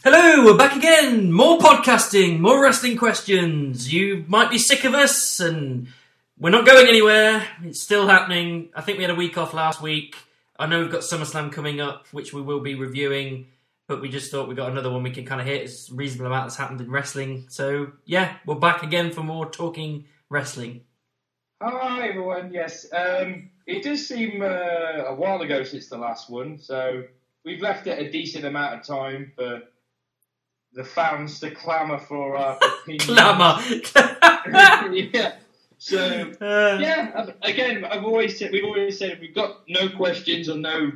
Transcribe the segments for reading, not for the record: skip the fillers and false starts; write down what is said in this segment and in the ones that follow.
Hello, we're back again. More podcasting, more wrestling questions. You might be sick of us, and we're not going anywhere. It's still happening. I think we had a week off last week. I know we've got SummerSlam coming up, which we will be reviewing, but we just thought we got another one we can kind of hit. It's a reasonable amount that's happened in wrestling. So, yeah, we're back again for more talking wrestling. Hi, everyone. Yes, it does seem a while ago since the last one, so we've left it a decent amount of time for the fans to clamour for our opinions. Clamour! Yeah. So, again, we've always said if we've got no questions or no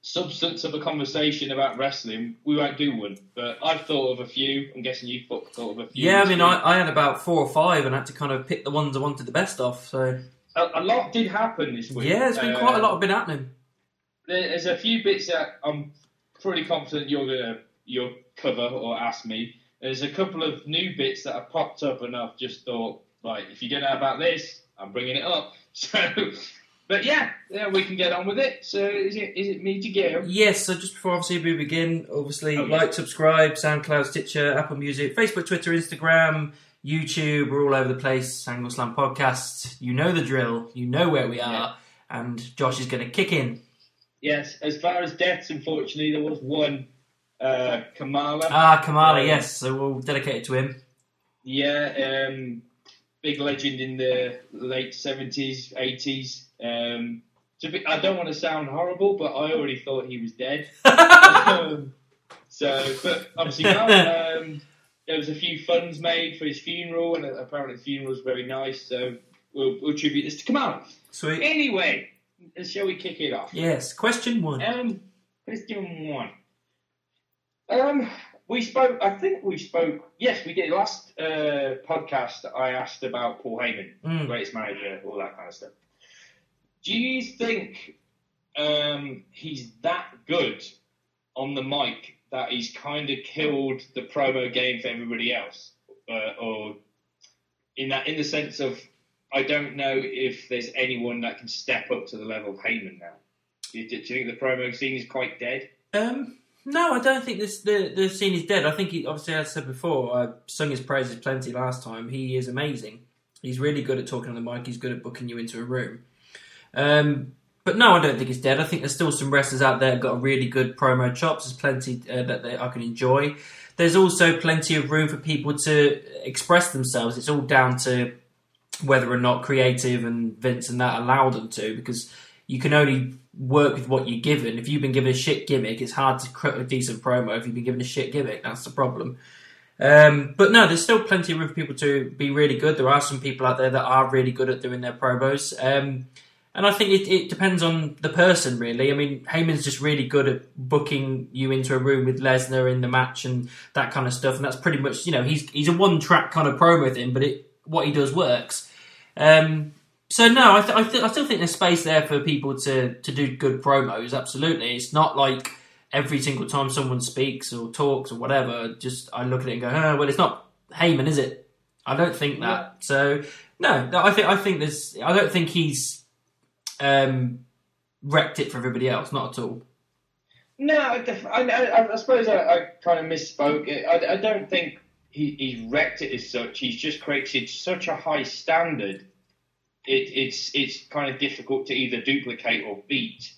substance of a conversation about wrestling, we won't do one. But I've thought of a few. I'm guessing you've thought of a few. Yeah, I mean, I had about 4 or 5 and had to kind of pick the ones I wanted the best of. So a lot did happen this week. Yeah, there's been quite a lot been happening. There's a few bits that I'm pretty confident you'll cover or ask me. There's a couple of new bits that have popped up, and I've just thought, right, if you don't know about this, I'm bringing it up. So, but yeah, we can get on with it. So, is it me to go? Yes. So just before obviously we begin, like, subscribe, SoundCloud, Stitcher, Apple Music, Facebook, Twitter, Instagram, YouTube. We're all over the place. Angle Slam Podcast. You know the drill. You know where we are. Yeah. And Josh is going to kick in. Yes. As far as deaths, unfortunately, there was one. Kamala. Kamala, yes. So we'll dedicate it to him. Yeah, big legend in the late 70s, 80s. I don't want to sound horrible, but I already thought he was dead. But obviously now, there was a few funds made for his funeral, and apparently the funeral was very nice, so we'll tribute this to Kamala. Sweet. Anyway, shall we kick it off? Yes, question 1. Question 1. We spoke. Yes, we did. Last podcast, I asked about Paul Heyman, greatest manager, all that kind of stuff. Do you think he's that good on the mic that he's kind of killed the promo game for everybody else? Or in the sense of, I don't know if there's anyone that can step up to the level of Heyman now. Do you think the promo scene is quite dead? No, I don't think the scene is dead. I think he, obviously, as I said before, I sung his praises plenty last time. He is amazing. He's really good at talking on the mic. He's good at booking you into a room. But no, I don't think it's dead. I think there's still some wrestlers out there that got really good promo chops. There's plenty that I can enjoy. There's also plenty of room for people to express themselves. It's all down to whether or not creative and Vince and that allow them to, because you can only work with what you're given. If you've been given a shit gimmick, it's hard to create a decent promo. If you've been given a shit gimmick, that's the problem. But no, there's still plenty of room for people to be really good. There are some people out there that are really good at doing their promos. And I think it depends on the person, really. I mean, Heyman's just really good at booking you into a room with Lesnar in the match and that kind of stuff. And that's pretty much, he's a one-track kind of promo thing, but what he does works. So no, I still think there's space there for people to do good promos, absolutely. It's not like every single time someone speaks or talks or whatever, just I look at it and go, well, it's not Heyman, is it? I don't think that. Yeah. So, no, I think there's... I don't think he's wrecked it for everybody else, not at all. No, I suppose I kind of misspoke. I don't think he's wrecked it as such. He's just created such a high standard. It's kind of difficult to either duplicate or beat,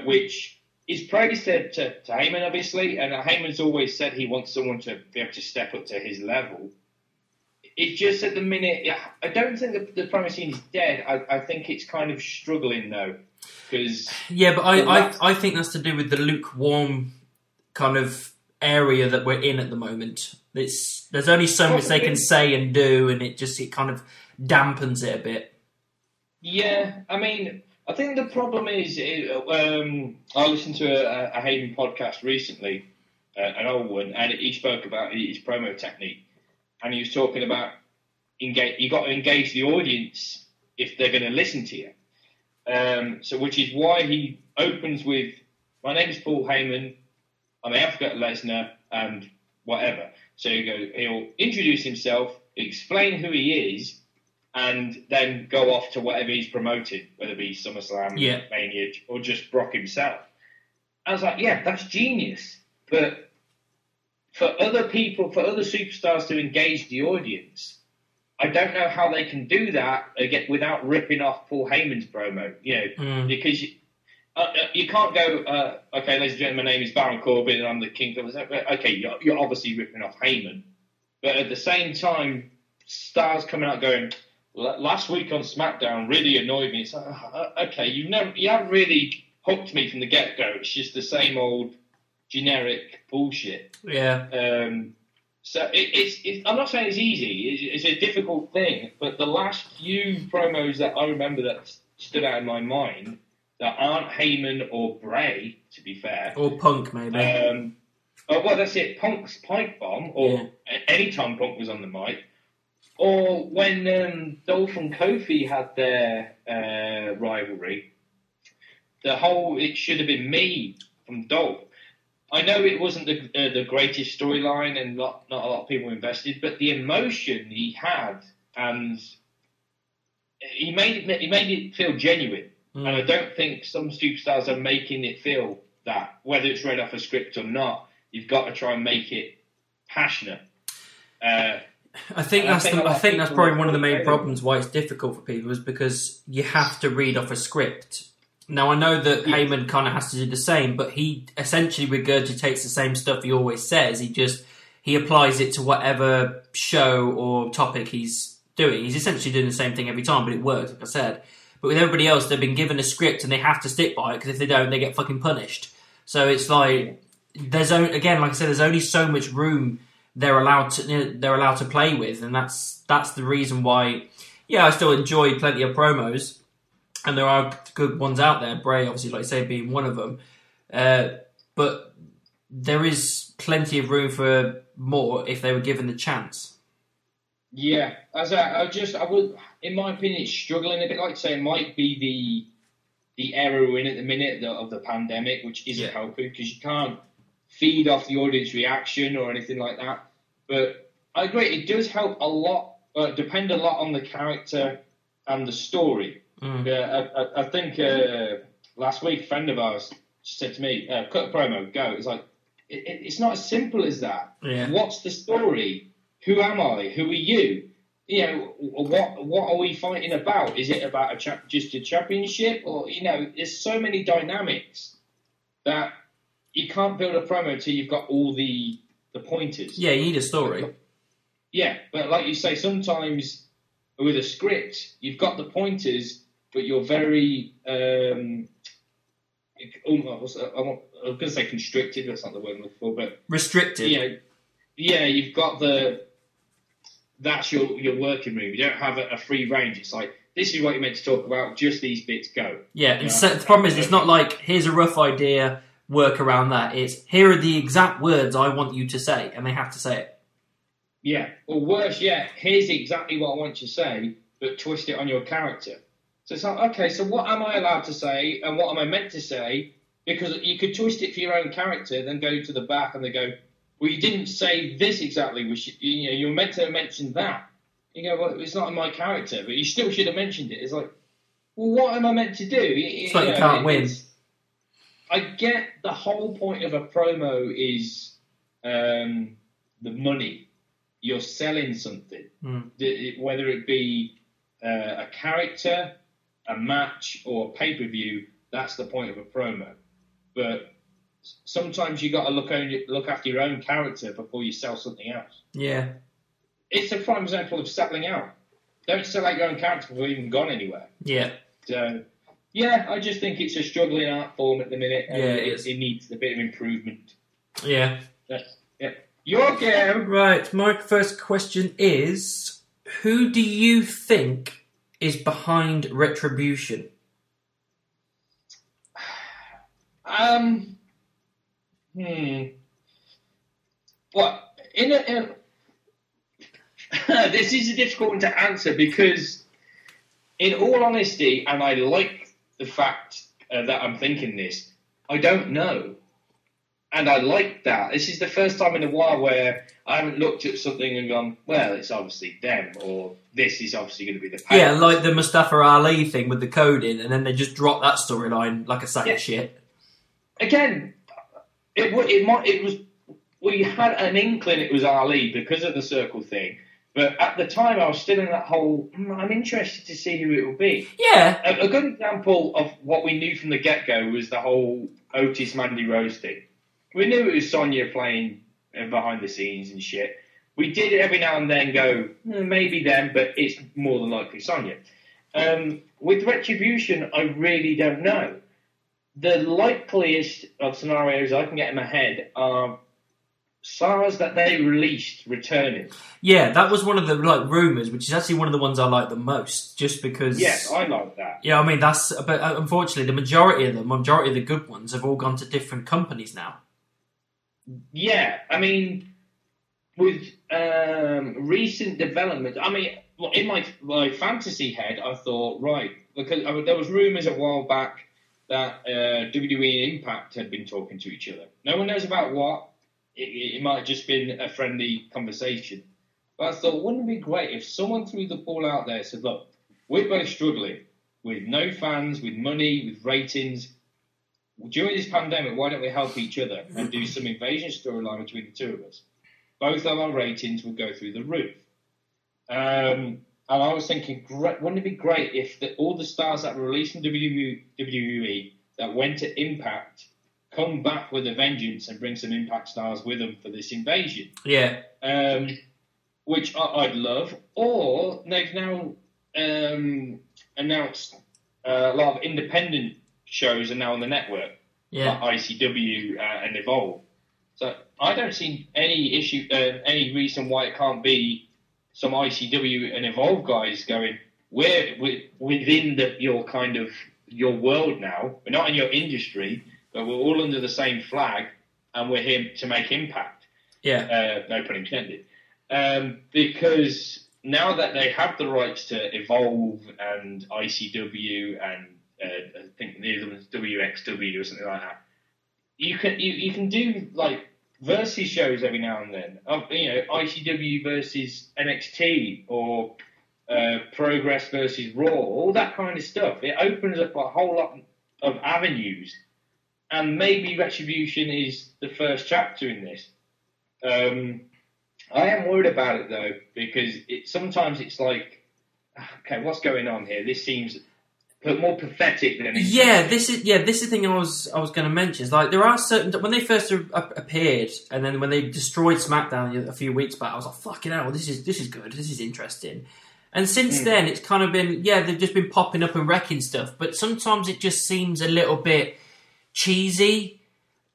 which is praise to Heyman, obviously, and Heyman's always said he wants someone to be able to step up to his level. It's just at the minute, I don't think the promo scene is dead. I think it's kind of struggling, though. Yeah, but I think that's to do with the lukewarm kind of area that we're in at the moment. There's only so much they can say and do, and it kind of dampens it a bit. Yeah, I mean, I think the problem is, I listened to a Hayden podcast recently, an old one, and he spoke about his promo technique, and he was talking about you got to engage the audience if they're going to listen to you. So, which is why he opens with, "My name is Paul Heyman, I'm Alpha Lesnar, and whatever." So he'll introduce himself, explain who he is, and then go off to whatever he's promoting, whether it be SummerSlam, Mania, or just Brock himself. I was like, yeah, that's genius. But for other people, for other superstars to engage the audience, I don't know how they can do that again without ripping off Paul Heyman's promo. Because you can't go, okay, ladies and gentlemen, my name is Baron Corbin and I'm the King of... Okay, you're obviously ripping off Heyman. But at the same time, stars coming out going, last week on SmackDown really annoyed me. It's like, okay, you haven't really hooked me from the get-go. It's just the same old generic bullshit. Yeah. So I'm not saying it's easy. It's a difficult thing. But the last few promos that I remember that stood out in my mind that aren't Heyman or Bray, to be fair. Or Punk, maybe. Well, that's it. Punk's pipe bomb, or any time Punk was on the mic. Or when Dolph and Kofi had their rivalry, the whole "it should have been me" from Dolph. I know it wasn't the greatest storyline and not a lot of people invested, but the emotion he had and he made it feel genuine. And I don't think some superstars are making it feel that, whether it's read off a script or not. You've got to try and make it passionate. I think that's probably one of the main problems why it's difficult for people is because you have to read off a script. Now, I know that Heyman kind of has to do the same, but he essentially regurgitates the same stuff he always says. He applies it to whatever show or topic he's doing. He's essentially doing the same thing every time, but it works, like I said. But with everybody else, they've been given a script and they have to stick by it because if they don't, they get fucking punished. So it's like, there's only so much room they're allowed to play with, and that's the reason why. Yeah, I still enjoy plenty of promos, and there are good ones out there. Bray, obviously, like I say, being one of them. But there is plenty of room for more if they were given the chance. Yeah, I would, in my opinion, it's struggling a bit. Like I say, it might be the era we're in at the minute of the pandemic, which isn't helping because you can't feed off the audience reaction or anything like that. But I agree, it does help a lot, depend a lot on the character and the story. I think last week a friend of ours said to me, cut a promo, go. It's like, it's not as simple as that. Yeah. What's the story? Who am I? Who are you? You know, what are we fighting about? Is it about just a championship? Or, there's so many dynamics that you can't build a promo until you've got all the pointers. Yeah, you need a story. Yeah, but like you say, sometimes with a script, you've got the pointers, but you're very... I was going to say constricted, that's not the word I'm looking for, but... Restricted. Yeah, you've got that's your working room. You don't have a free range. It's like, this is what you're meant to talk about, just these bits go. Yeah, and so the problem is it's not like, here's a rough idea, work around that. It's, here are the exact words I want you to say, and they have to say it. Yeah, or worse yet, here's exactly what I want you to say, but twist it on your character. So it's like, okay, so what am I allowed to say, and what am I meant to say? Because you could twist it for your own character, then go to the back and they go, well, you didn't say this exactly. You were meant to mention that. You go, well, it's not in my character, but you still should have mentioned it. It's like, well, what am I meant to do? It's like you can't win. I get the whole point of a promo is the money. You're selling something. Whether it be a character, a match, or a pay-per-view, that's the point of a promo. But sometimes you got to look after your own character before you sell something else. Yeah. It's a prime example of selling out. Don't sell out your own character before you've even gone anywhere. Yeah. So, yeah, I just think it's a struggling art form at the minute. And it needs a bit of improvement. Yeah. Yeah. Your go. Right, my first question is, who do you think is behind Retribution? Well, this is a difficult one to answer because, in all honesty, and I like the fact that I'm thinking this, I don't know. And I like that. This is the first time in a while where I haven't looked at something and gone, well, it's obviously them, or this is obviously going to be the payoff. Yeah, like the Mustafa Ali thing with the coding, and then they just drop that storyline like a sack of shit. Again, it was we had an inkling it was Ali because of the circle thing. But at the time, I was still in that whole, I'm interested to see who it will be. Yeah. A good example of what we knew from the get-go was the whole Otis Mandy Rose thing. We knew it was Sonya playing behind the scenes and shit. We did every now and then go, maybe them, but it's more than likely Sonya. With Retribution, I really don't know. The likeliest of scenarios I can get in my head are stars that they released returning. Yeah, that was one of the rumours, which is actually one of the ones I like the most, just because. Yes, I like that. Yeah, I mean but unfortunately, the majority of the good ones have all gone to different companies now. Yeah, I mean, with recent development, I mean, in my fantasy head, I thought because there was rumours a while back that WWE and Impact had been talking to each other. No one knows about what. It might have just been a friendly conversation. But I thought, wouldn't it be great if someone threw the ball out there and said, look, we're both struggling with no fans, with money, with ratings. During this pandemic, why don't we help each other and do some invasion storyline between the two of us? Both of our ratings would go through the roof. And I was thinking, wouldn't it be great if all the stars that were released from WWE that went to Impact come back with a vengeance and bring some Impact stars with them for this invasion. Yeah. Which I'd love. Or they've now announced a lot of independent shows are now on the network. Yeah. Like ICW and Evolve. So I don't see any reason why it can't be some ICW and Evolve guys going, we're within your world now. We're not in your industry, but we're all under the same flag, and we're here to make impact. Yeah. No pun intended. Because now that they have the rights to Evolve and ICW and I think the other one's WXW or something like that, you can do like versus shows every now and then. ICW versus NXT or Progress versus Raw, all that kind of stuff. It opens up a whole lot of avenues. And maybe Retribution is the first chapter in this. I am worried about it though, because sometimes it's like, okay, what's going on here? This seems more pathetic than anything. Yeah, this is the thing I was going to mention. It's like there are certain when they first appeared, and then when they destroyed SmackDown a few weeks back, I was like, fucking hell, this is good, this is interesting. And since then, it's kind of been they've just been popping up and wrecking stuff. But sometimes it just seems a little bit cheesy,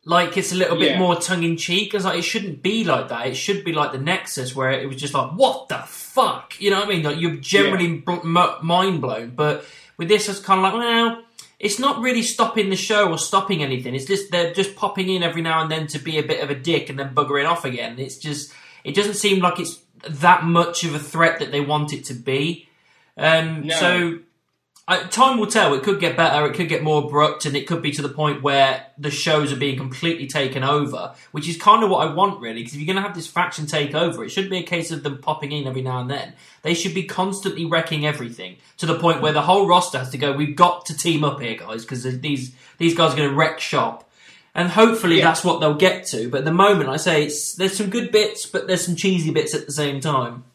like it's a little bit more tongue-in-cheek. Because like, it shouldn't be like that. It should be like the Nexus, where it was just like, what the fuck? You know what I mean? Like, you're generally mind blown. But with this, it's kind of like, well, it's not really stopping the show or stopping anything. It's just they're just popping in every now and then to be a bit of a dick and then buggering off again. It's just, it doesn't seem like it's that much of a threat that they want it to be. No. So time will tell. It could get better. It could get more abrupt, and it could be to the point where the shows are being completely taken over, which is kind of what I want, really. Because if you're going to have this faction take over, it shouldn't be a case of them popping in every now and then. They should be constantly wrecking everything to the point where the whole roster has to go, we've got to team up here, guys, because these guys are going to wreck shop. And hopefully that's what they'll get to. But at the moment, I say there's some good bits, but there's some cheesy bits at the same time.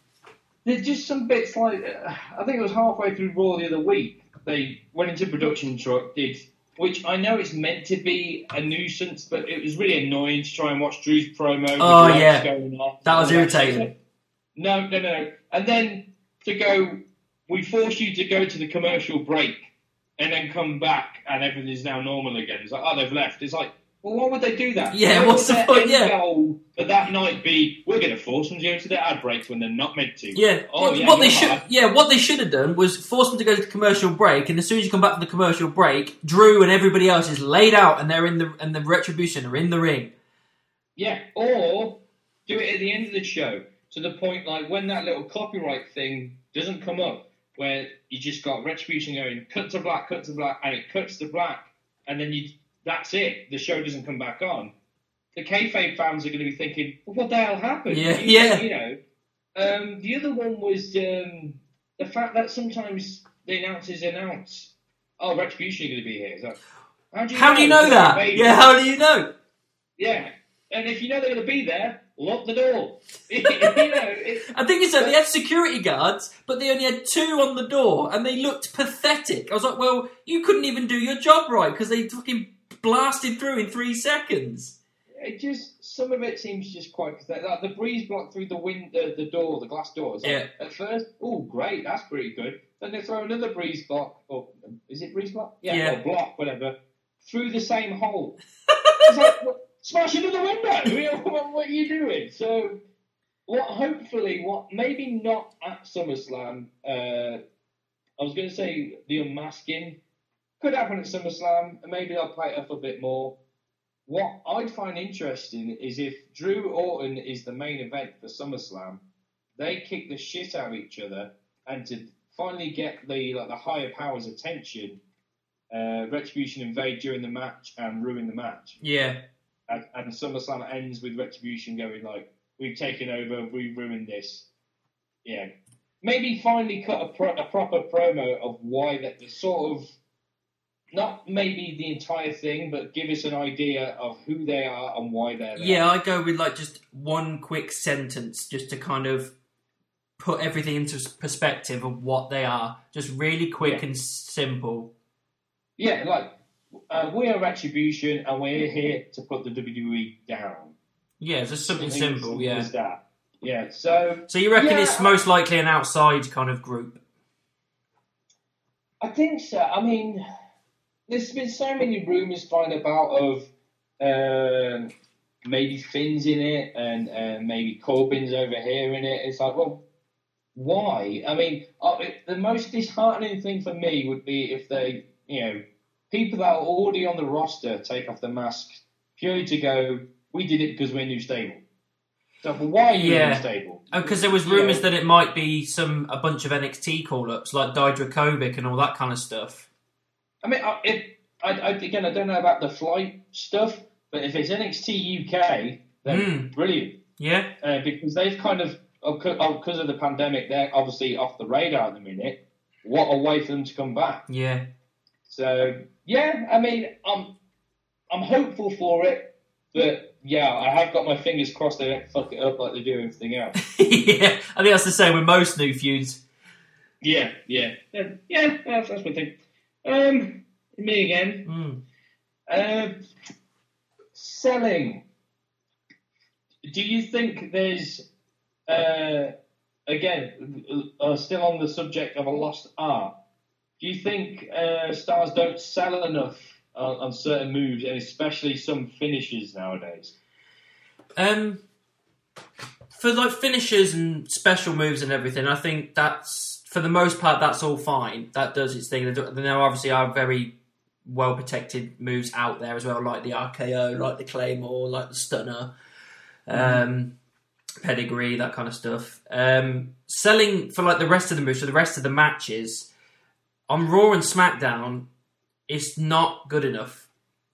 There's just some bits like, I think it was halfway through Raw the other week, they went into production truck, which I know it's meant to be a nuisance, but it was really annoying to try and watch Drew's promo. Oh, yeah. Going off, that was irritating. No. And then to go, we force you to go to the commercial break and then come back and everything's now normal again. It's like, oh, they've left. It's like, well, why would they do that? Yeah, what's the point? Yeah. Goal for that night be, we're going to force them to go to the ad breaks when they're not meant to. Yeah. What they should have done was force them to go to the commercial break, and as soon as you come back from the commercial break, Drew and everybody else is laid out, and they're and the Retribution are in the ring. Yeah, or do it at the end of the show to the point like when that little copyright thing doesn't come up, where you just got Retribution going cut to black, and it cuts to black, and then that's it. The show doesn't come back on. The kayfabe fans are going to be thinking, well, what the hell happened? Yeah. The other one was the fact that sometimes the announcers announce, oh, Retribution are going to be here. So, how do you know that? Yeah, how do you know? Yeah. And if you know they're going to be there, lock the door. I think it's that they had security guards, but they only had 2 on the door, and they looked pathetic. I was like, well, you couldn't even do your job right because they fucking blasted through in 3 seconds. Some of it seems just quite pathetic. Like the breeze block through the door, the glass doors. Like, at first, oh, great, that's pretty good. Then they throw another breeze block, or is it breeze block? Yeah. Or block, whatever, through the same hole. It's like, smash another window. What are you doing? So, maybe not at SummerSlam. I was going to say the unmasking could happen at SummerSlam, and maybe I'll play it up a bit more. What I'd find interesting is if Drew Orton is the main event for SummerSlam, they kick the shit out of each other, and to finally get the higher powers' attention, Retribution invade during the match and ruin the match. Yeah. And SummerSlam ends with Retribution going like, "We've taken over, we've ruined this." Yeah. Maybe finally cut a proper promo of why the sort of, not maybe the entire thing, but give us an idea of who they are and why they're there. Yeah, I go with just one quick sentence just to kind of put everything into perspective of what they are. Just really quick and simple. Yeah, we are Retribution and we're here to put the WWE down. Yeah, just something simple, yeah. As that. Yeah, so you reckon it's most likely an outside kind of group? I think so. I mean, there's been so many rumours flying about of maybe Finn's in it and maybe Corbin's over here in it. It's like, well, why? I mean, the most disheartening thing for me would be if they, people that are already on the roster take off the mask purely to go, we did it because we're new stable. So why are you new stable? Because there was rumours that it might be a bunch of NXT call-ups, like Dijakovic and all that kind of stuff. I mean, I don't know about the flight stuff, but if it's NXT UK, then brilliant. Yeah. Because they've kind of, because of the pandemic, they're obviously off the radar at the minute. What a way for them to come back. Yeah. So, yeah, I mean, I'm hopeful for it, but yeah, I have got my fingers crossed they don't fuck it up like they do everything else. Yeah, I think that's the same with most new feuds. Yeah, that's my thing. Me again. Selling. Do you think there's, again, still on the subject of a lost art, do you think stars don't sell enough on certain moves, and especially some finishes nowadays? For finishers and special moves and everything, I think that's, for the most part, that's all fine. That does its thing. There obviously are very well-protected moves out there as well, like the RKO, like the Claymore, like the Stunner, Pedigree, that kind of stuff. Selling for the rest of the moves, for the rest of the matches, on Raw and SmackDown, it's not good enough.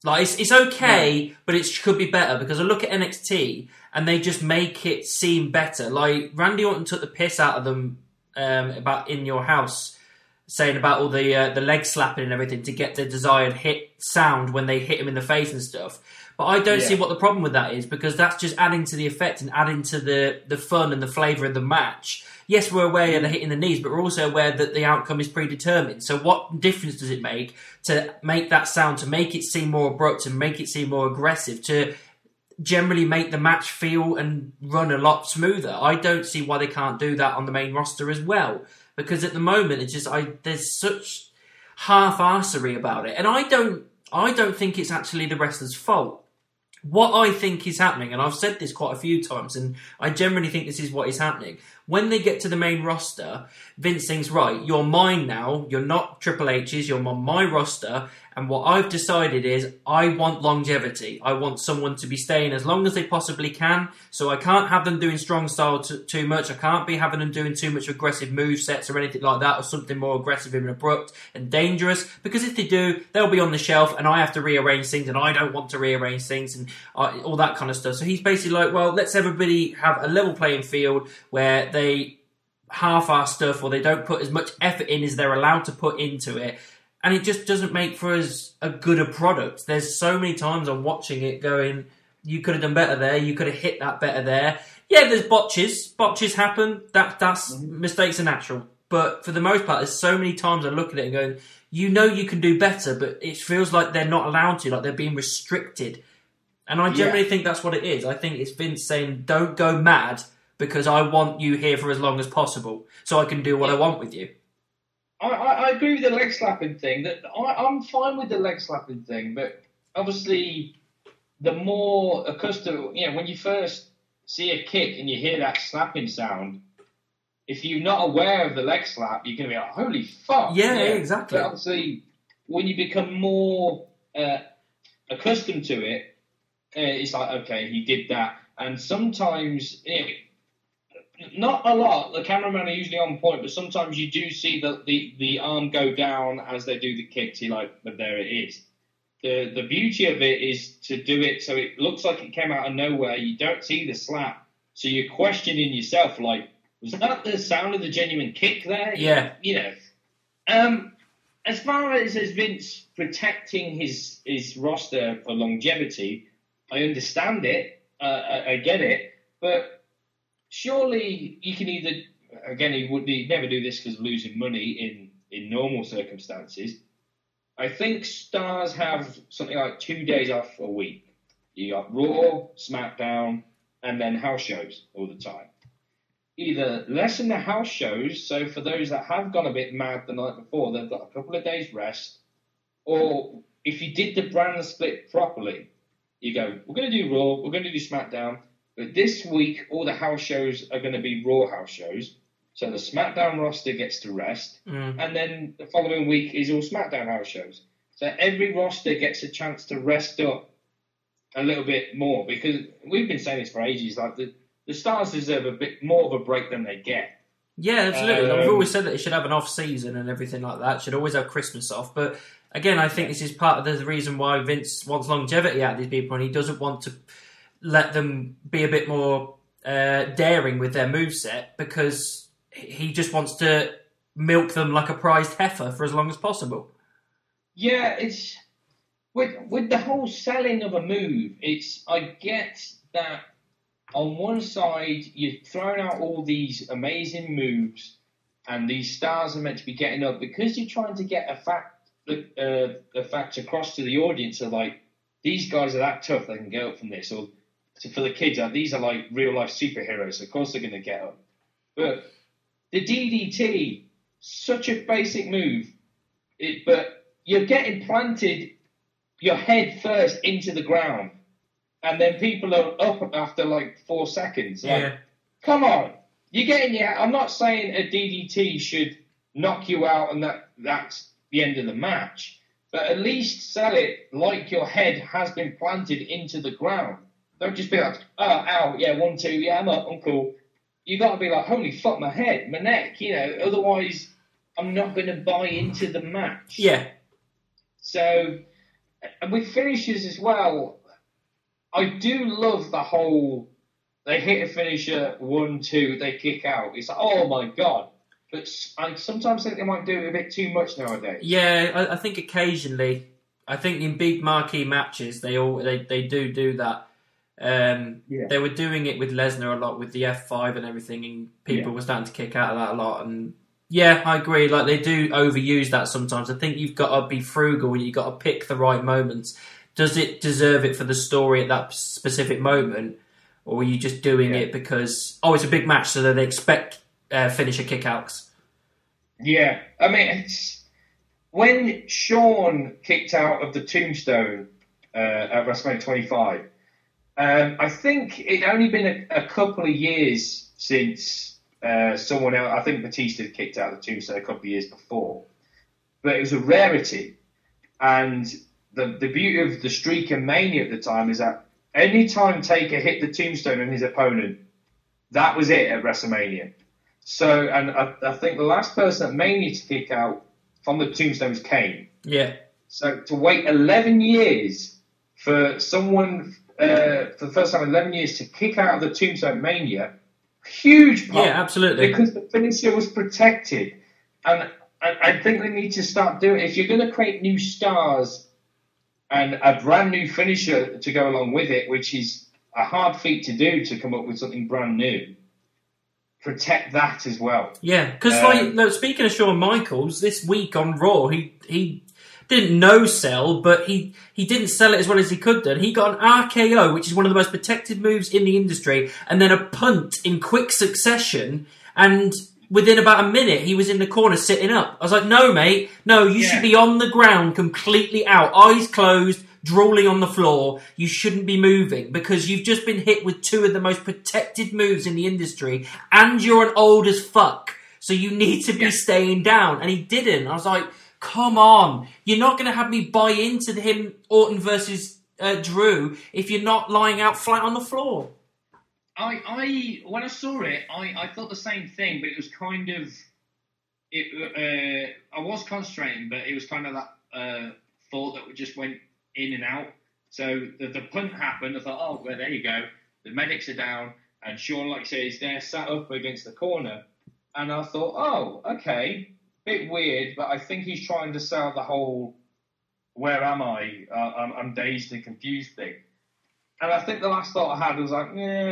It's okay, but it could be better, because I look at NXT and they just make it seem better. Like Randy Orton took the piss out of them about In Your House, saying about all the leg slapping and everything to get the desired hit sound when they hit him in the face and stuff. But I don't see what the problem with that is, because that's just adding to the effect and adding to the fun and the flavour of the match. Yes, we're aware they're hitting the knees, but we're also aware that the outcome is predetermined. So what difference does it make to make that sound, to make it seem more abrupt and make it seem more aggressive, to generally make the match feel and run a lot smoother? I don't see why they can't do that on the main roster as well. Because at the moment, it's just there's such half-arsery about it. And I don't think it's actually the wrestler's fault. What I think is happening, and I've said this quite a few times, and I generally think this is what is happening. When they get to the main roster, Vince thinks, right, you're mine now, you're not Triple H's, you're on my roster, and what I've decided is I want longevity. I want someone to be staying as long as they possibly can, so I can't have them doing strong style too much, I can't be having them doing too much aggressive move sets or anything like that, or something more aggressive and abrupt and dangerous, because if they do, they'll be on the shelf and I have to rearrange things, and I don't want to rearrange things, and all that kind of stuff. So he's basically like, well, let's everybody have a level playing field where they half-ass stuff, or they don't put as much effort in as they're allowed to put into it, and it just doesn't make for as a good a product. There's so many times I'm watching it going, You could have done better there. You could have hit that better there. Yeah, there's botches. Botches happen. That's mistakes are natural. But for the most part, there's so many times I look at it and go, you know you can do better, but it feels like they're not allowed to, like they're being restricted. And I generally think that's what it is. I think it's Vince saying, don't go mad because I want you here for as long as possible so I can do what I want with you. I agree with the leg slapping thing. That I'm fine with the leg slapping thing, but obviously the more accustomed, when you first see a kick and you hear that slapping sound, if you're not aware of the leg slap, you're going to be like, holy fuck. Yeah, exactly. But obviously, when you become more accustomed to it, it's like, okay, he did that. And sometimes, not a lot, the cameramen are usually on point, but sometimes you do see the arm go down as they do the kicks. You're like, but there it is. The beauty of it is to do it so it looks like it came out of nowhere. You don't see the slap. So you're questioning yourself, like, was that the sound of the genuine kick there? Yeah. As far as Vince protecting his roster for longevity, I understand it. I get it. But surely you can either, again, he'd never do this because of losing money in normal circumstances. I think stars have something like 2 days off a week. You got Raw, SmackDown, and then house shows all the time. Either lessen the house shows, so for those that have gone a bit mad the night before, they've got a couple of days rest, or if you did the brand split properly, you go, we're going to do Raw, we're going to do SmackDown, but this week all the house shows are going to be Raw house shows, so the SmackDown roster gets to rest, and then the following week is all SmackDown house shows. So every roster gets a chance to rest up a little bit more, because we've been saying this for ages, like the stars deserve a bit more of a break than they get. Yeah, absolutely. We've always said that they should have an off-season and everything like that. Should always have Christmas off. But again, I think this is part of the reason why Vince wants longevity out of these people, and he doesn't want to let them be a bit more daring with their moveset, because he just wants to milk them like a prized heifer for as long as possible. Yeah, it's with the whole selling of a move. I get that. On one side, you're throwing out all these amazing moves, and these stars are meant to be getting up because you're trying to get a fact across to the audience of like, these guys are that tough, they can get up from this. Or for the kids, these are like real life superheroes, so of course they're going to get up. But the DDT, such a basic move, but you're getting planted your head first into the ground. And then people are up after like 4 seconds. Like, come on. You're getting I'm not saying a DDT should knock you out and that's the end of the match. But at least sell it like your head has been planted into the ground. Don't just be like, oh, ow, 1, 2, yeah, I'm up, I'm cool. You got to be like, holy fuck, my head, my neck, otherwise I'm not going to buy into the match. Yeah. So, and with finishes as well, I do love the whole, they hit a finisher, 1, 2, they kick out. It's like, oh my God. But I sometimes think they might do it a bit too much nowadays. Yeah, I think occasionally. I think in big marquee matches, they do that. They were doing it with Lesnar a lot with the F5 and everything, and people were starting to kick out of that a lot. And yeah, I agree. Like, they do overuse that sometimes. I think you've got to be frugal and you've got to pick the right moments. Does it deserve it for the story at that specific moment? Or are you just doing it because, it's a big match, so they expect finisher kickouts? Yeah. I mean, when Shawn kicked out of the Tombstone at WrestleMania 25, I think it'd only been a couple of years since someone else, I think Batista had kicked out of the Tombstone a couple of years before. But it was a rarity. And the beauty of the streak and Mania at the time is that any time Taker hit the Tombstone on his opponent, that was it at WrestleMania. So, and I think the last person at Mania to kick out from the Tombstone was Kane. Yeah. So to wait 11 years for someone, for the first time in 11 years, to kick out of the Tombstone Mania, huge part. Yeah, absolutely. Because the finisher was protected. And I think they need to start doing it. If you're going to create new stars, and a brand new finisher to go along with it, which is a hard feat to do, to come up with something brand new. Protect that as well. Yeah, because speaking of Shawn Michaels, this week on Raw, he didn't no-sell, but he didn't sell it as well as he could do. He got an RKO, which is one of the most protected moves in the industry, and then a punt in quick succession, and within about a minute, he was in the corner sitting up. I was like, no, mate, no, you should be on the ground, completely out, eyes closed, drooling on the floor. You shouldn't be moving, because you've just been hit with two of the most protected moves in the industry, and you're an old as fuck, so you need to be staying down. And he didn't. I was like, come on, you're not going to have me buy into him, Orton versus Drew, if you're not lying out flat on the floor. I when I saw it, I thought the same thing, but it was kind of I was concentrating, but it was kind of that thought that just went in and out. So the punt happened. I thought, oh, well, there you go. The medics are down, and Shawn, like I say, is there sat up against the corner, and I thought, oh, okay. Bit weird, but I think he's trying to sell the whole "where am I? I'm dazed and confused" thing. And I think the last thought I had was like,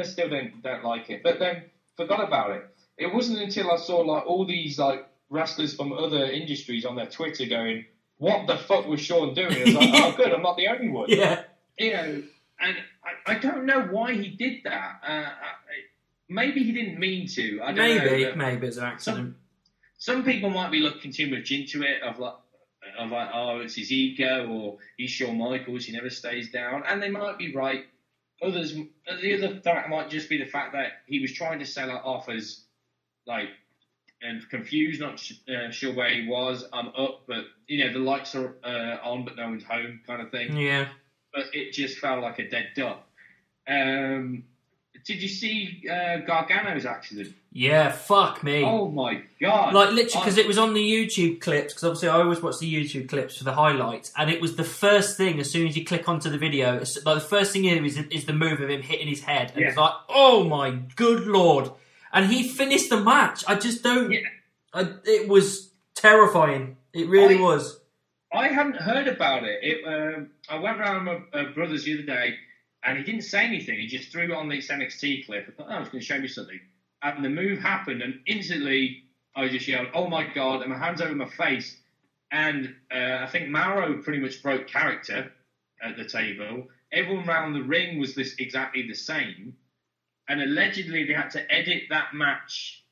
still don't like it. But then forgot about it. It wasn't until I saw like all these like wrestlers from other industries on their Twitter going, "What the fuck was Shawn doing?" I was like, "Oh, good, I'm not the only one." Yeah, you know, and I don't know why he did that. Maybe he didn't mean to. I don't know. Maybe it's an accident. Some people might be looking too much into it, of like, oh, it's his ego, or he's Shawn Michaels, he never stays down, and they might be right. The other fact might just be the fact that he was trying to sell it off as like, and confused, not sure where he was. I'm up, but the lights are on, but no one's home, kind of thing. Yeah. But it just felt like a dead duck. Did you see Gargano's accident? Yeah, fuck me. Oh my god. Like, literally, because it was on the YouTube clips, because obviously I always watch the YouTube clips for the highlights, and it was the first thing, as soon as you click onto the video, like the first thing is the move of him hitting his head, and it's like, oh my good lord. And he finished the match. I just don't... Yeah. It was terrifying. It really was. I hadn't heard about it. I went around my brother's the other day, and he didn't say anything. He just threw it on this NXT clip. I thought, oh, he's going to show me something. And the move happened, and instantly I just yelled, "Oh my god!" and my hands over my face. And I think Mauro pretty much broke character at the table. Everyone around the ring was exactly the same. And allegedly they had to edit that match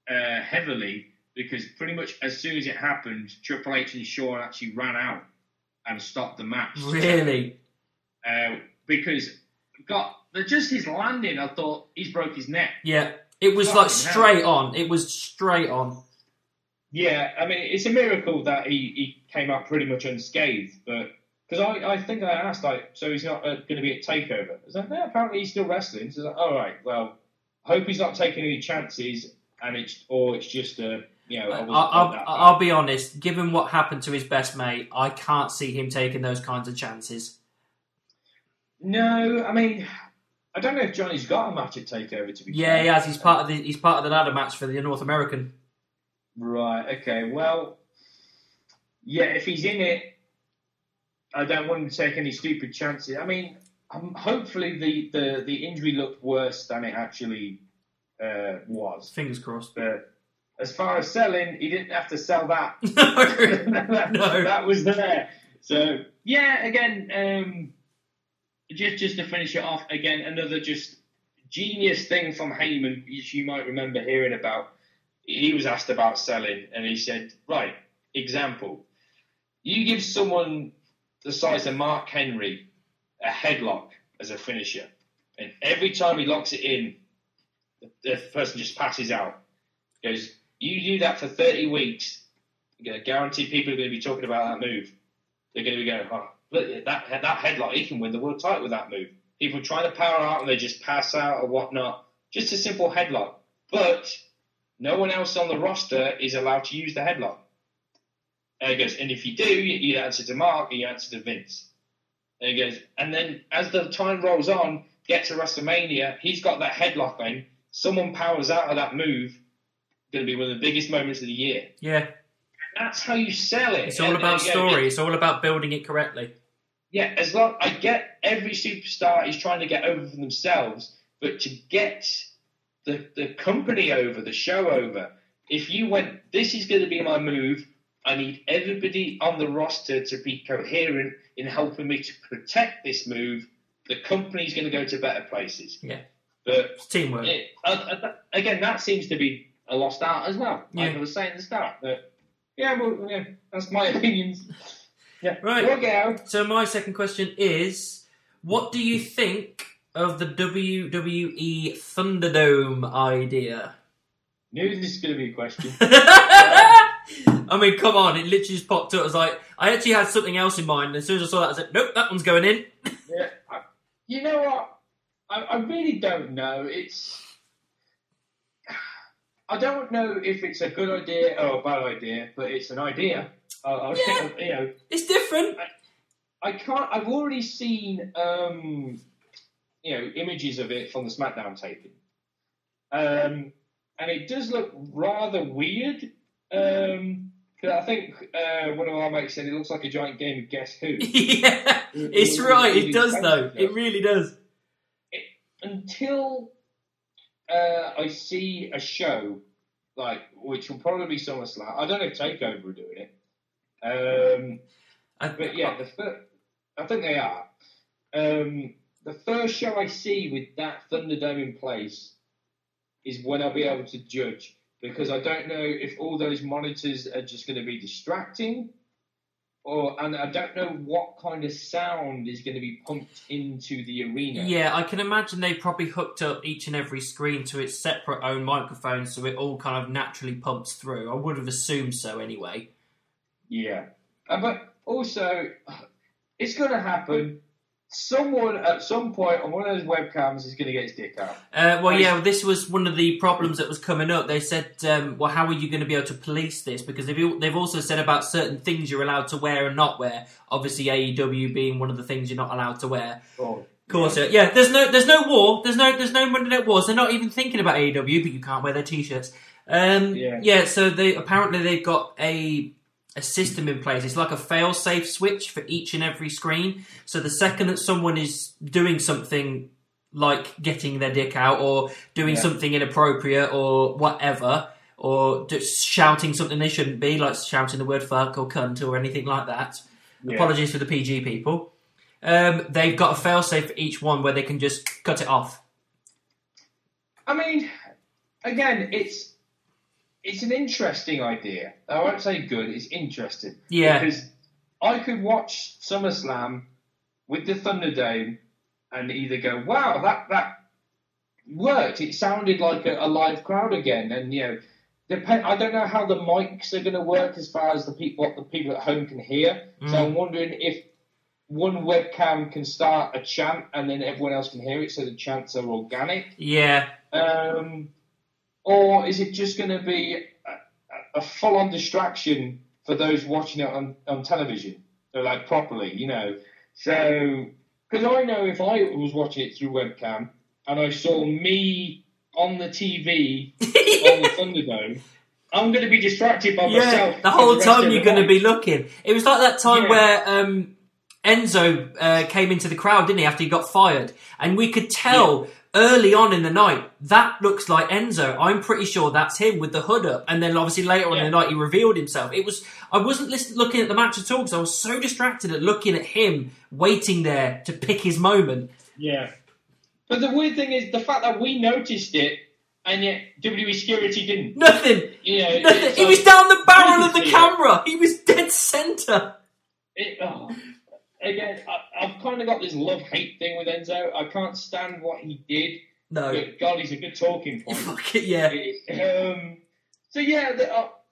heavily, because pretty much as soon as it happened, Triple H and Shawn actually ran out and stopped the match. Really? Because just his landing, I thought he's broke his neck. Yeah, it was like straight on. It was straight on. Yeah, I mean, it's a miracle that he came out pretty much unscathed. But because I think I asked, like, so he's not going to be at TakeOver. I was like, no, apparently he's still wrestling. So I was like, all right, well, I hope he's not taking any chances, and it's just I'll be honest. Given what happened to his best mate, I can't see him taking those kinds of chances. No, I mean, I don't know if Johnny's got a match at TakeOver, to be fair. Yeah, he has. He's part of the ladder match for the North American. Right. Okay. Well, yeah. If he's in it, I don't want him to take any stupid chances. I mean, hopefully the injury looked worse than it actually was. Fingers crossed. But as far as selling, he didn't have to sell that. No. That was there. So yeah. Again. Just to finish it off, again, another just genius thing from Heyman, which you might remember hearing about. He was asked about selling, and he said, right, example, you give someone the size of Mark Henry a headlock as a finisher, and every time he locks it in, the person just passes out. He goes, you do that for 30 weeks, you're going to guarantee people are going to be talking about that move. They're going to be going, oh, look, that headlock, he can win the world title with that move. People try to power out and they just pass out or whatnot. Just a simple headlock. But no one else on the roster is allowed to use the headlock. And he goes, and if you do, you answer to Mark or you answer to Vince. And he goes, and then as the time rolls on, get to WrestleMania, he's got that headlock in. Someone powers out of that move. Going to be one of the biggest moments of the year. Yeah. That's how you sell it. It's all about story. It's all about building it correctly. Yeah, as long I get every superstar is trying to get over for themselves, but to get the company over, the show over, if you went, this is going to be my move. I need everybody on the roster to be coherent in helping me to protect this move. The company's going to go to better places. Yeah, but it's teamwork. Again, that seems to be a lost art as well. Yeah. Like I was saying at the start. But that's my opinions. Yeah, right. We'll get out. So my second question is, what do you think of the WWE Thunderdome idea? Knew this was going to be a question. I mean, come on, it literally just popped up. I was like, I actually had something else in mind, and as soon as I saw that, I said, nope, that one's going in. Yeah, you know what? I really don't know. I don't know if it's a good idea or a bad idea, but it's an idea. It's different. I can't. I've already seen, images of it from the SmackDown taping, and it does look rather weird. Cause I think one of our mates said it looks like a giant game of Guess Who. Yeah, it's right. It does though. It really does. Until I see a show which will probably be SummerSlam. I don't know if Takeover are doing it. But yeah, I think they are. The first show I see with that Thunderdome in place is when I'll be able to judge, because I don't know if all those monitors are just going to be distracting, and I don't know what kind of sound is going to be pumped into the arena. Yeah, I can imagine they probably hooked up each and every screen to its separate own microphone, so it all kind of naturally pumps through. I would have assumed so anyway. Yeah, but also, it's going to happen. Someone at some point on one of those webcams is going to get his dick out. This was one of the problems that was coming up. They said, well, how are you going to be able to police this? Because they've also said about certain things you're allowed to wear and not wear. Obviously, AEW being one of the things you're not allowed to wear. Oh, of course, yeah. There's no war. There's no Monday Night Wars. They're not even thinking about AEW, but you can't wear their t-shirts. So they've got a system in place. It's like a fail-safe switch for each and every screen. So the second that someone is doing something like getting their dick out or doing something inappropriate or whatever, or just shouting something they shouldn't be, like shouting the word fuck or cunt or anything like that. Yeah. Apologies for the PG people. They've got a fail-safe for each one where they can just cut it off. I mean, again, it's an interesting idea. I won't say good, it's interesting. Yeah. Because I could watch SummerSlam with the Thunderdome and either go, wow, that worked. It sounded like a live crowd again. And, I don't know how the mics are going to work as far as what the people at home can hear. So I'm wondering if one webcam can start a chant and then everyone else can hear it, so the chants are organic. Yeah. Or is it just going to be a full-on distraction for those watching it on television, so properly, So, because I know if I was watching it through webcam and I saw me on the TV on the Thunderdome, I'm going to be distracted by myself. Yeah, the whole time you're going to be looking. It was like that time where Enzo came into the crowd, didn't he, after he got fired? And we could tell... Yeah. Early on in the night, that looks like Enzo. I'm pretty sure that's him with the hood up. And then obviously later on in the night, he revealed himself. I wasn't looking at the match at all because I was so distracted at looking at him waiting there to pick his moment. Yeah. But the weird thing is the fact that we noticed it and yet WWE security didn't. Nothing. Nothing. He was down the barrel of the camera. He was dead centre. Again, I've kind of got this love-hate thing with Enzo. I can't stand what he did. No. But God, he's a good talking point. Fuck it, yeah.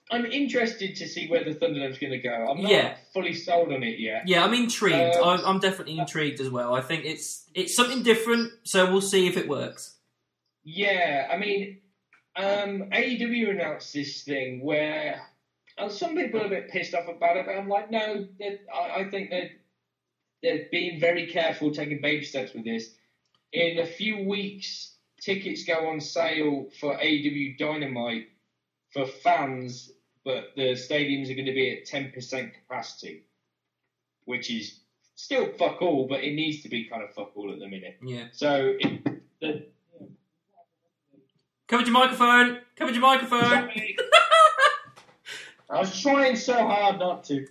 I'm interested to see where the Thunderdome's going to go. I'm not fully sold on it yet. Yeah, I'm intrigued. I'm definitely intrigued as well. I think it's something different, so we'll see if it works. Yeah, I mean, AEW announced this thing where some people are a bit pissed off about it, but I'm like, no, I think they're being very careful, taking baby steps with this. In a few weeks, tickets go on sale for AEW Dynamite for fans, but the stadiums are going to be at 10% capacity, which is still fuck all, but it needs to be kind of fuck all at the minute. Yeah. So, Cover your microphone. Cover your microphone. I was trying so hard not to.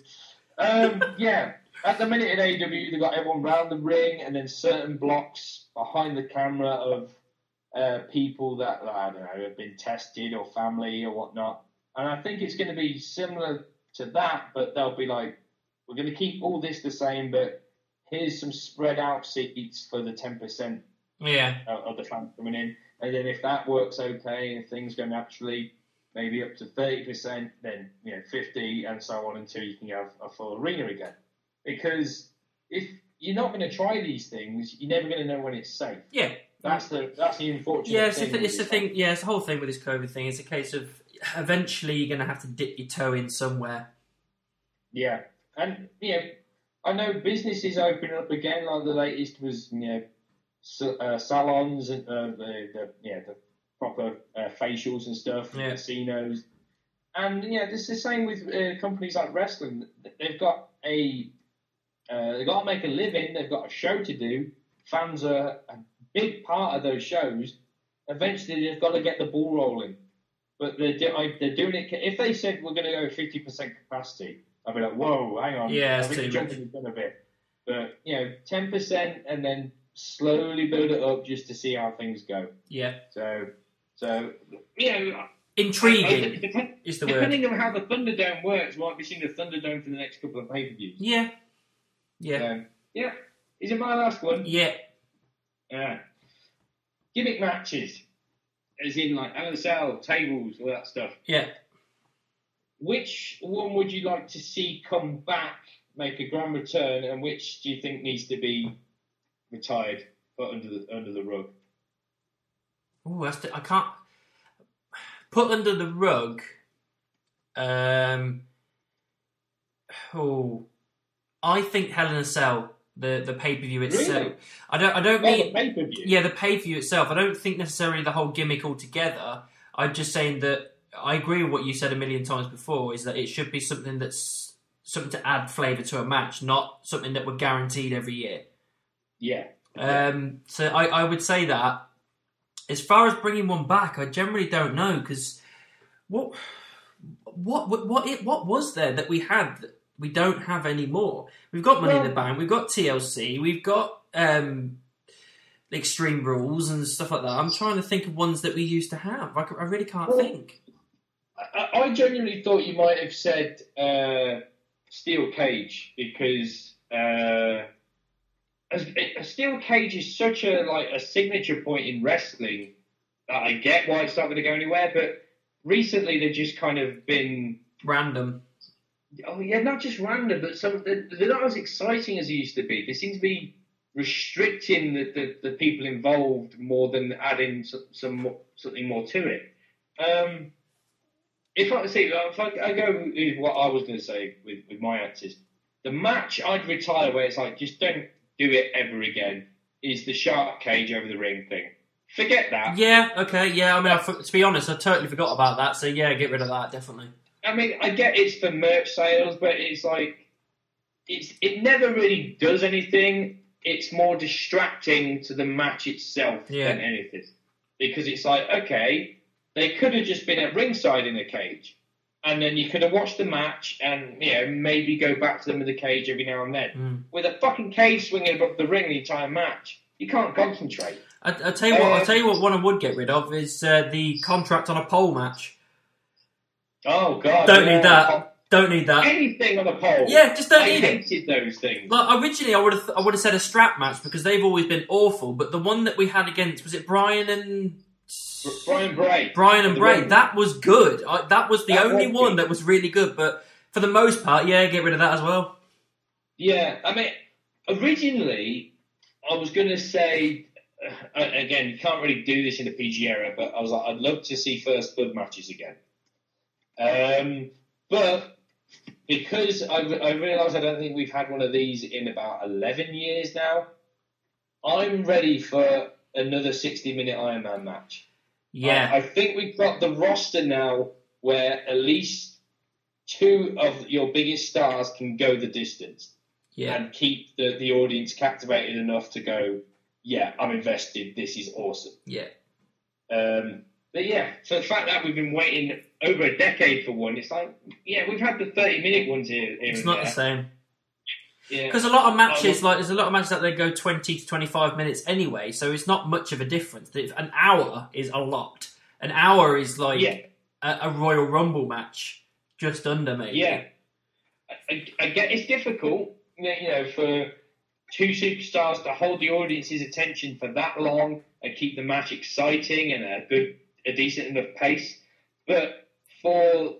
Yeah, at the minute in AEW, they've got everyone round the ring and then certain blocks behind the camera of people that, I don't know, have been tested or family or whatnot. And I think it's going to be similar to that, but they'll be like, we're going to keep all this the same, but here's some spread out seats for the 10% of the fans coming in. And then if that works okay and things go naturally, maybe up to 30%, then 50 and so on until you can have a full arena again. Because if you're not going to try these things, you're never going to know when it's safe. Yeah. That's the unfortunate thing. Yeah, it's the thing. Yeah, it's the whole thing with this COVID thing. It's a case of eventually you're going to have to dip your toe in somewhere. Yeah. And, I know businesses opening up again, like the latest was, salons and the proper facials and stuff, casinos. And, it's the same with companies like wrestling. They've got they've got to make a living, they've got a show to do. Fans are a big part of those shows. Eventually, they've got to get the ball rolling. But they're doing it. If they said we're going to go 50% capacity, I'd be like, whoa, hang on. Yeah, I think the jumping is done a bit. But 10% and then slowly build it up just to see how things go. Yeah. So intriguing is the word. Depending on how the Thunderdome works, we might be seeing the Thunderdome for the next couple of pay-per-views. Yeah. Is it my last one? Yeah. Gimmick matches, as in like Hell in a Cell, tables, all that stuff. Yeah. Which one would you like to see come back, make a grand return, and which do you think needs to be retired, put under the rug? Oh, I can't put under the rug. I think Hell in a Cell, the pay-per-view itself. Really? I don't mean the pay-per-view. Yeah, the pay-per-view itself. I don't think necessarily the whole gimmick altogether. I'm just saying that I agree with what you said a million times before. Is that it should be something that's something to add flavour to a match, not something that we're guaranteed every year. Yeah. So I would say that. As far as bringing one back, I generally don't know, because what was there that we had that we don't have anymore? We've got Money in the Bank, we've got TLC, we've got Extreme Rules and stuff like that. I'm trying to think of ones that we used to have. I really can't think. I genuinely thought you might have said Steel Cage, because a steel cage is such a signature point in wrestling that I get why it's not going to go anywhere, but recently they've just kind of been random. Oh yeah, not just random, but they're not as exciting as they used to be. They seem to be restricting the people involved more than adding something more to it. If I go with what I was going to say with my answers, the match I'd retire where it's like, just don't do it ever again, is the shark cage over the ring thing. Forget that. Yeah, okay, yeah. I mean, to be honest, I totally forgot about that. So yeah, get rid of that, definitely. I mean, I get it's for merch sales, but it's like it never really does anything. It's more distracting to the match itself than anything, because it's like, okay, they could have just been at ringside in a cage, and then you could have watched the match and, maybe go back to them in the cage every now and then. With a fucking cage swinging above the ring the entire match, you can't concentrate. I'll tell you what one I would get rid of is the contract on a pole match. Oh, God. Don't need that. Don't need that. Anything on a pole. Yeah, just don't need it. I hated those things. Like, originally, I would have said a strap match, because they've always been awful, but the one that we had against, was it Brian and Bray. Brian and Bray. That was good. That was the only one that was really good. But for the most part, get rid of that as well. Yeah, I mean, originally, I was going to say, again, you can't really do this in the PG era, but I was like, I'd love to see First Blood matches again. But because I realised I don't think we've had one of these in about 11 years now, I'm ready for another 60-minute Iron Man match. Yeah. I think we've got the roster now where at least two of your biggest stars can go the distance. and keep the audience captivated enough to go, yeah, I'm invested. This is awesome. Yeah. But yeah, so the fact that we've been waiting over a decade for one, it's like, yeah, we've had the 30-minute ones here. It's not the same. Yeah. Because a lot of matches, there's a lot of matches that they go 20 to 25 minutes anyway, so it's not much of a difference. An hour is a lot. An hour is like a Royal Rumble match, just under maybe. Yeah. I get it's difficult, for two superstars to hold the audience's attention for that long and keep the match exciting and a decent enough pace. But for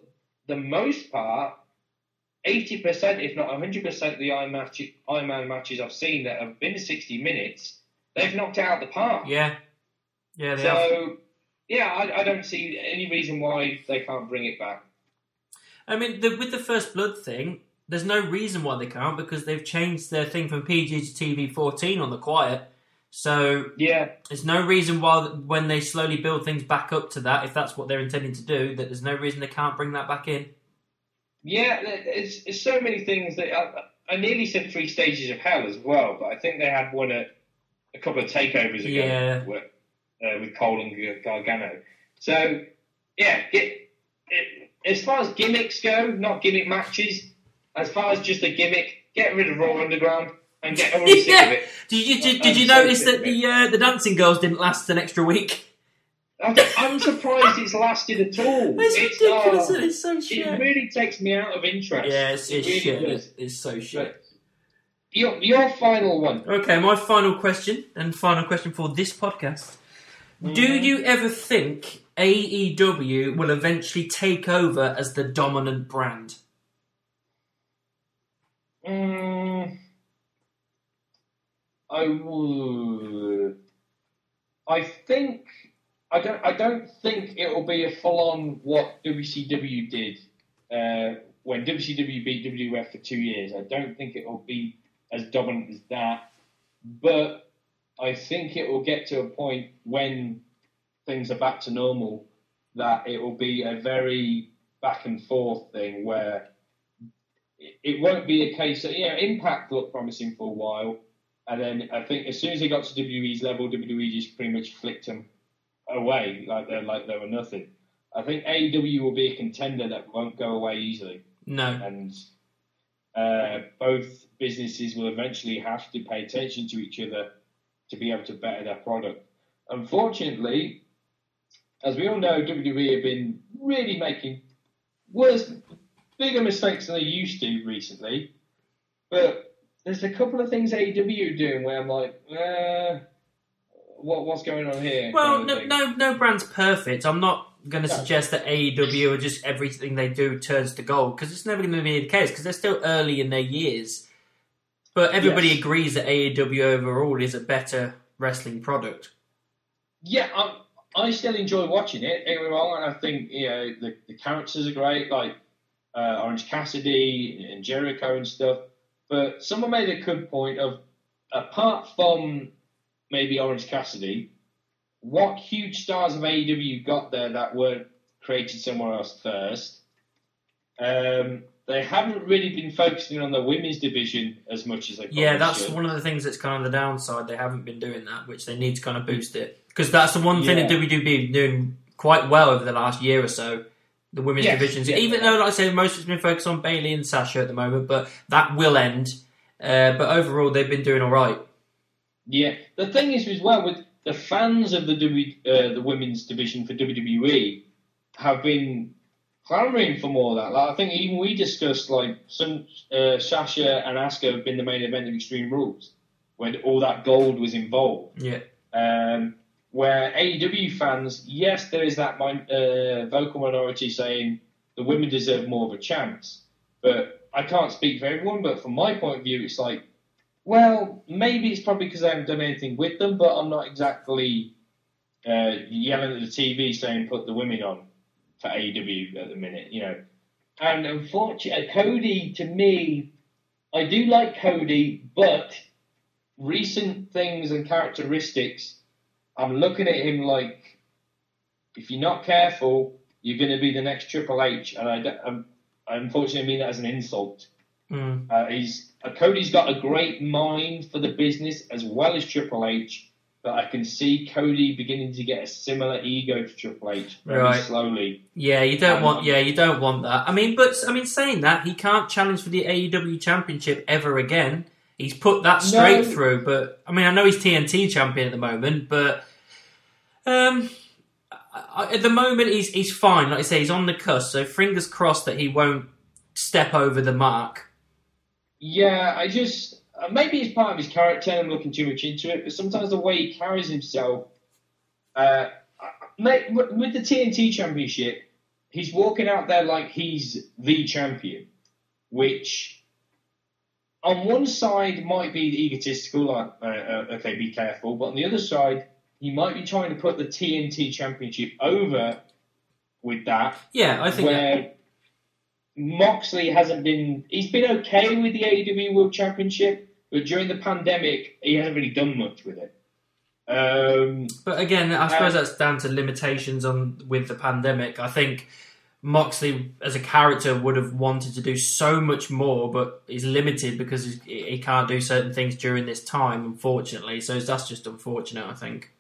the most part, 80%, if not 100% of the Iron Man matches I've seen that have been 60 minutes, they've knocked it out of the park. Yeah. Yeah, they have. So, I don't see any reason why they can't bring it back. I mean, with the First Blood thing, there's no reason why they can't, because they've changed their thing from PG to TV-14 on the quiet. So there's no reason why, when they slowly build things back up to that, if that's what they're intending to do, that there's no reason they can't bring that back in. Yeah, it's so many things that I nearly said 3 stages of hell as well, but I think they had one at a couple of takeovers ago with Cole and Gargano. So as far as gimmicks go, not gimmick matches. As far as just a gimmick, get rid of Raw Underground and get everyone sick of it. Did you notice that the dancing girls didn't last an extra week? I'm surprised it's lasted at all. It's ridiculous. It's so shit. It really takes me out of interest. Yeah, it's really shit. Does. It's so shit. Your final one. Okay, my final question for this podcast. Do you ever think AEW will eventually take over as the dominant brand? I don't think it will be a full-on what WCW did when WCW beat WWF for 2 years. I don't think it will be as dominant as that, but I think it will get to a point when things are back to normal that it will be a very back and forth thing where it won't be a case that, Impact looked promising for a while, and then I think as soon as they got to WWE's level, WWE just pretty much flicked them away like they were nothing. I think AEW will be a contender that won't go away easily. No. And both businesses will eventually have to pay attention to each other to be able to better their product. Unfortunately, as we all know, WWE have been really making bigger mistakes than they used to recently. But there's a couple of things AEW are doing where I'm like, what's going on here? Well, no brand's perfect. I'm not going to suggest that AEW are just everything they do turns to gold, because it's never going to be the case, because they're still early in their years. But everybody agrees that AEW overall is a better wrestling product. Yeah, I still enjoy watching it. Don't get me wrong, and I think the characters are great, like Orange Cassidy and Jericho and stuff. But someone made a good point of, apart from maybe Orange Cassidy, what huge stars of AEW got there that weren't created somewhere else first? They haven't really been focusing on the women's division as much as they probably Yeah, that's should. one of the things that's kind of the downside. They haven't been doing that, which they need to kind of boost it. Because that's the one thing that WWE doing quite well over the last year or so, the women's divisions. Even though, like I say, most of it's been focused on Bayley and Sasha at the moment, but that will end. But overall, they've been doing all right. Yeah, the thing is as well, with the fans of the women's division for WWE have been clamouring for more of that. Like, I think even we discussed some Sasha and Asuka have been the main event of Extreme Rules, when all that gold was involved. Yeah. Where AEW fans, yes, there is that vocal minority saying the women deserve more of a chance. But I can't speak for everyone, but from my point of view, it's like, well, maybe it's probably because I haven't done anything with them, but I'm not exactly yelling at the TV saying put the women on for AEW at the minute, And unfortunately, Cody, to me, I do like Cody, but recent things and characteristics, I'm looking at him like, if you're not careful, you're going to be the next Triple H. And I unfortunately mean that as an insult. Cody's got a great mind for the business as well as Triple H, but I can see Cody beginning to get a similar ego to Triple H very slowly. Yeah, you don't want that. I mean, saying that, he can't challenge for the AEW Championship ever again. He's put that straight through, but I mean, I know he's TNT champion at the moment, but at the moment he's fine. Like I say, he's on the cusp, so fingers crossed that he won't step over the mark. Yeah, maybe it's part of his character and I'm looking too much into it, but sometimes the way he carries himself, with the TNT Championship, he's walking out there like he's the champion, which on one side might be egotistical, like, okay, be careful, but on the other side, he might be trying to put the TNT Championship over with that. Yeah, I think where Moxley he's been okay with the AEW World Championship, but during the pandemic, he hasn't really done much with it. But again, I suppose that's down to limitations with the pandemic. I think Moxley, as a character, would have wanted to do so much more, but he's limited because he can't do certain things during this time, unfortunately. So that's just unfortunate, I think.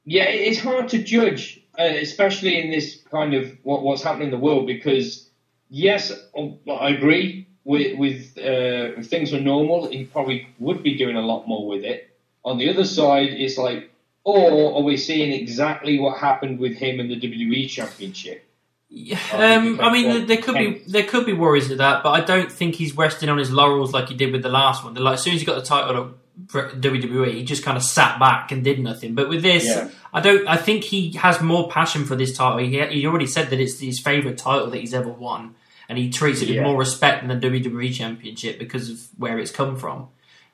Yeah, it's hard to judge, especially in this kind of what's happening in the world, because yes, I agree with if things were normal, he probably would be doing a lot more with it. On the other side, it's like, or are we seeing exactly what happened with him and the WWE Championship? I mean, there could be worries of that, but I don't think he's resting on his laurels like he did with the last one. Like, as soon as he got the title of WWE, he just kind of sat back and did nothing. But with this, I think he has more passion for this title. He already said that it's his favourite title that he's ever won, and he treats it with more respect than the WWE Championship because of where it's come from.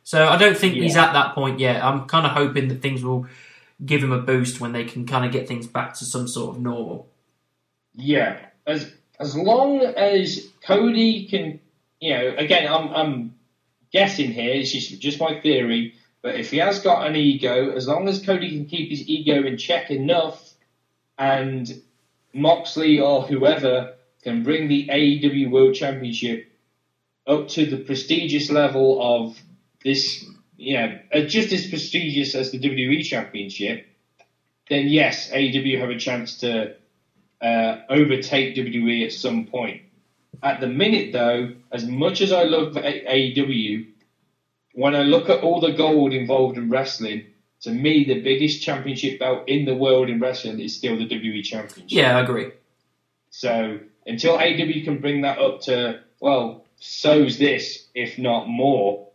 So I don't think he's at that point yet. I'm kind of hoping that things will give him a boost when they can kind of get things back to some sort of normal. Yeah, as long as Cody can, again, I'm guessing here, it's just my theory, but if he has got an ego, as long as Cody can keep his ego in check enough, and Moxley or whoever can bring the AEW World Championship up to the prestigious level of this, just as prestigious as the WWE Championship, then yes, AEW have a chance to overtake WWE at some point. At the minute, though, as much as I love AEW, when I look at all the gold involved in wrestling, to me, the biggest championship belt in the world in wrestling is still the WWE Championship. Yeah, I agree. So until AEW can bring that up to, so's this, if not more,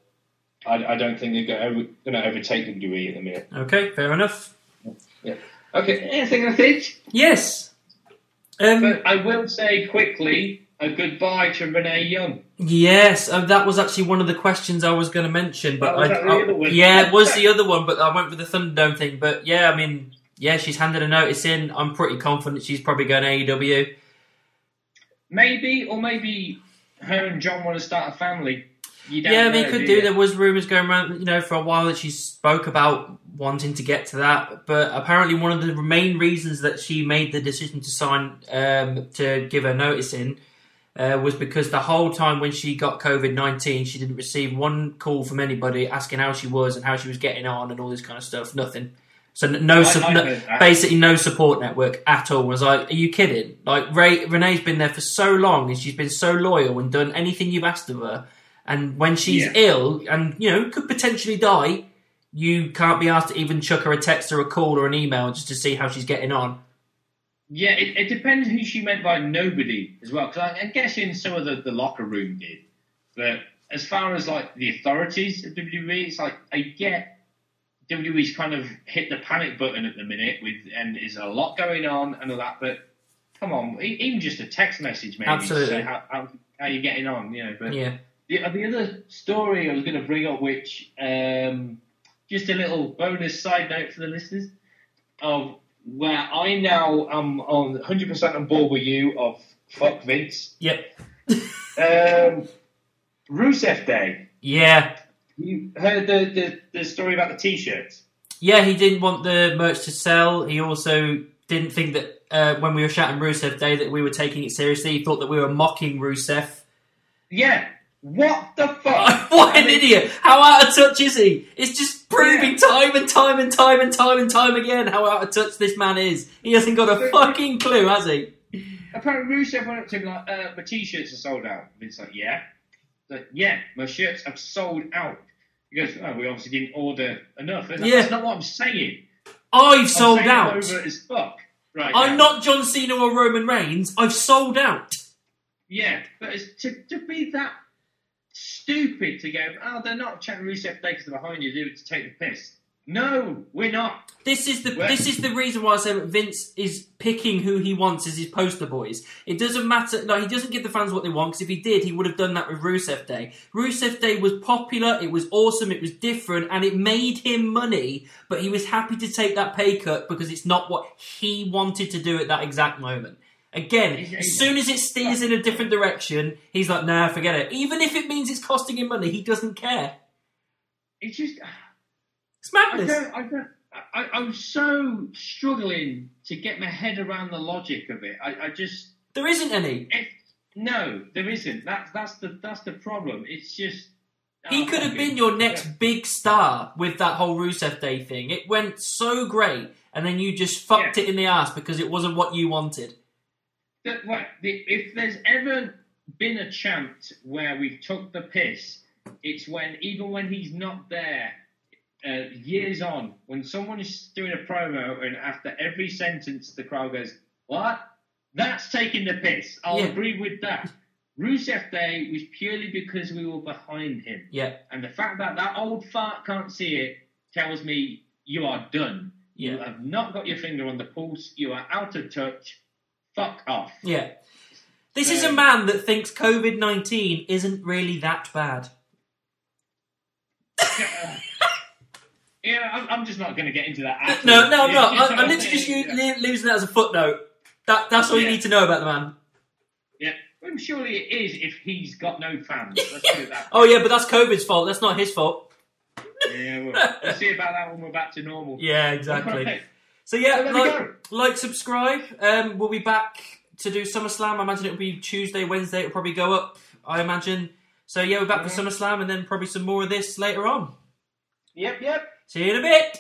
I don't think they're going to overtake WWE at the minute. Okay, fair enough. Yeah. Okay, anything I think? Yes. But I will say quickly a goodbye to Renee Young. Yes, that was actually one of the questions I was going to mention. But it was the other one, but I went with the Thunderdome thing. But yeah, I mean, she's handed a notice in. I'm pretty confident she's probably going to AEW. Maybe her and John want to start a family. They could do. There was rumours going around, for a while that she spoke about wanting to get to that. But apparently one of the main reasons that she made the decision to sign, to give her notice in, was because the whole time when she got COVID-19, she didn't receive one call from anybody asking how she was and how she was getting on and all this kind of stuff. Nothing. So basically no support network at all. I was like, are you kidding? Like, Renee's been there for so long and she's been so loyal and done anything you've asked of her. And when she's ill and, could potentially die, you can't be asked to even chuck her a text or a call or an email just to see how she's getting on. Yeah, it depends who she meant by nobody as well. Because I'm guessing some of the locker room did. But as far as, the authorities of WWE, it's like, I get WWE's kind of hit the panic button at the minute, and there's a lot going on and all that. But come on, even just a text message maybe. Absolutely. To say how are you getting on, But yeah. The other story I was going to bring up, which just a little bonus side note for the listeners, of where I now am on 100% on board with you of fuck Vince. Yep. Rusev Day. Yeah. You heard the story about the T-shirts? Yeah, he didn't want the merch to sell. He also didn't think that when we were shouting Rusev Day that we were taking it seriously. He thought that we were mocking Rusev. Yeah. What the fuck? What an idiot! How out of touch is he? It's just proving time and time again how out of touch this man is. He hasn't got a fucking clue, has he? Apparently Rusev went up to him like, my t-shirts are sold out. And it's like, yeah? Like, yeah, my shirts have sold out. He goes, oh, we obviously didn't order enough. Like, that's not what I'm saying. I've sold out. I'm over as fuck. Right, I'm not John Cena or Roman Reigns. I've sold out. Yeah, but it's to be that stupid to go, oh, they're not chatting Rusev today because they're behind you, to take the piss. No, we're not. This is the reason why I say that Vince is picking who he wants as his poster boys. It doesn't matter. No, he doesn't give the fans what they want, because if he did, he would have done that with Rusev Day. Rusev Day was popular, it was awesome, it was different, and it made him money, but he was happy to take that pay cut because it's not what he wanted to do at that exact moment. Again, as soon as it steers in a different direction, he's like, nah, forget it. Even if it means it's costing him money, he doesn't care. It's just... It's madness. I'm so struggling to get my head around the logic of it. I just... There isn't any. No, there isn't. That's the problem. It's just... He could have been your next big star with that whole Rusev Day thing. It went so great, and then you just fucked it in the ass because it wasn't what you wanted. If there's ever been a chance where we've took the piss, it's even when he's not there, years on, when someone is doing a promo and after every sentence the crowd goes, what? That's taking the piss. I'll agree with that. Rusev Day was purely because we were behind him. Yeah. And the fact that old fart can't see it tells me you are done. Yeah. You have not got your finger on the pulse. You are out of touch. Fuck off. Yeah. This is a man that thinks COVID-19 isn't really that bad. Yeah, I'm just not going to get into that. No, I'm not. I'm literally just losing that as a footnote. That's all you need to know about the man. Yeah. Well, surely it is if he's got no fans. Let's do that. Oh, yeah, but that's COVID's fault. That's not his fault. Yeah, we'll see about that when we're back to normal. Yeah, exactly. Okay. So, yeah, like, subscribe. We'll be back to do SummerSlam. I imagine it'll be Tuesday, Wednesday. It'll probably go up, I imagine. So, yeah, we're back for SummerSlam and then probably some more of this later on. Yep. See you in a bit.